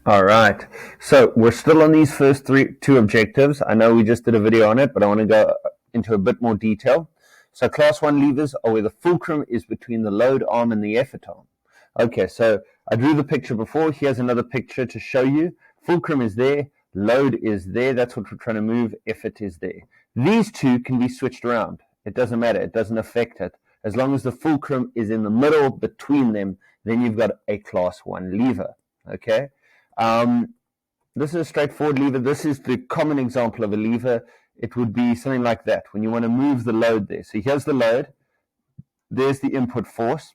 All right. So we're still on these first two objectives. I know we just did a video on it, but I want to go into a bit more detail. So class 1 levers are where the fulcrum is between the load arm and the effort arm. Okay, so I drew the picture before. Here's another picture to show you. Fulcrum is there, load is there. That's what we're trying to move. Effort is there. These two can be switched around. It doesn't matter. It doesn't affect it. As long as the fulcrum is in the middle between them, then you've got a class 1 lever. Okay. This is a straightforward lever. This is the common example of a lever. It would be something like that when you want to move the load there. So here's the load. There's the input force.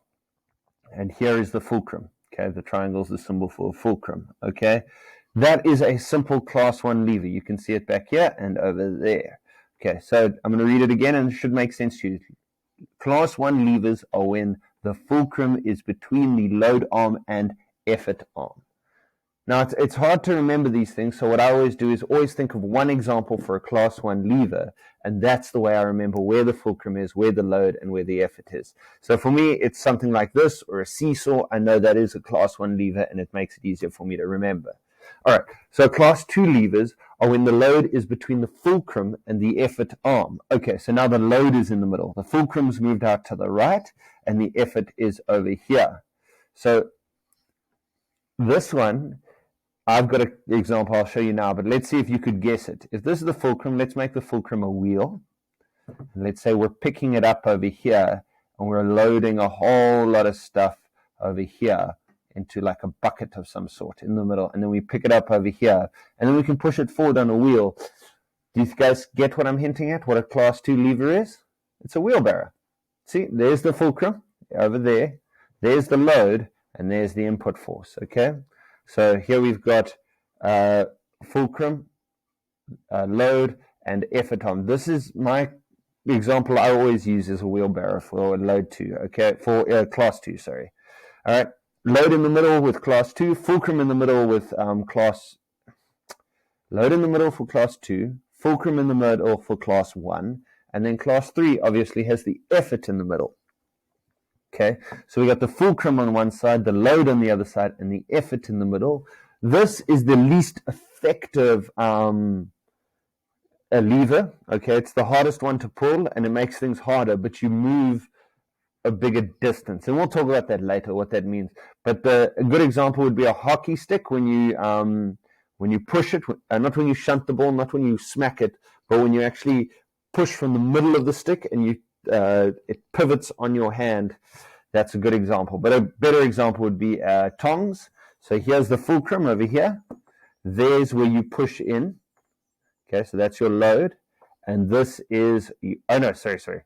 And here is the fulcrum. Okay, the triangle is the symbol for fulcrum. Okay, that is a simple class 1 lever. You can see it back here and over there. Okay, so I'm going to read it again and it should make sense to you. Class 1 levers are when the fulcrum is between the load arm and effort arm. Now, it's hard to remember these things, so what I always do is always think of one example for a class 1 lever, and that's the way I remember where the fulcrum is, where the load, and where the effort is. So for me, it's something like this, or a seesaw. I know that is a class 1 lever, and it makes it easier for me to remember. All right, so class 2 levers are when the load is between the fulcrum and the effort arm. Okay, so now the load is in the middle. The fulcrum's moved out to the right, and the effort is over here. So this one, I've got an example I'll show you now, but let's see if you could guess it. If this is the fulcrum, let's make the fulcrum a wheel. And let's say we're picking it up over here, and we're loading a whole lot of stuff over here into like a bucket of some sort in the middle, and then we pick it up over here, and then we can push it forward on a wheel. Do you guys get what I'm hinting at, what a class 2 lever is? It's a wheelbarrow. See, there's the fulcrum over there, there's the load, and there's the input force, okay? So here we've got fulcrum, load, and effort arm. This is my example I always use as a wheelbarrow for load 2, okay, for class 2, sorry. All right, load in the middle with class 2, fulcrum in the middle with load in the middle for class 2, fulcrum in the middle for class 1, and then class 3 obviously has the effort in the middle. Okay, so we got the fulcrum on one side, the load on the other side, and the effort in the middle. This is the least effective a lever. Okay, it's the hardest one to pull, and it makes things harder, but you move a bigger distance. And we'll talk about that later, what that means. But a good example would be a hockey stick when you push it, not when you shunt the ball, not when you smack it, but when you actually push from the middle of the stick and it pivots on your hand. That's a good example. But a better example would be tongs. So here's the fulcrum over here. There's where you push in. Okay, so that's your load. And this is, sorry.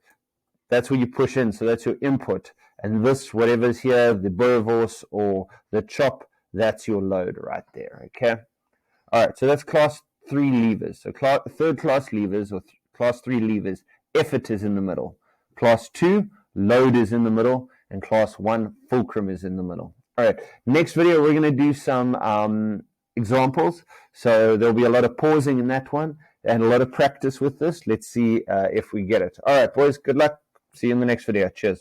That's where you push in. So that's your input. And this, whatever's here, the Boerewors or the chop, that's your load right there. Okay. All right, so that's class 3 levers. So third class levers or class 3 levers, effort is in the middle. Class 2, load is in the middle, and class 1, fulcrum is in the middle. All right, next video we're going to do some examples. So there'll be a lot of pausing in that one and a lot of practice with this. Let's see if we get it. All right, boys, good luck. See you in the next video. Cheers.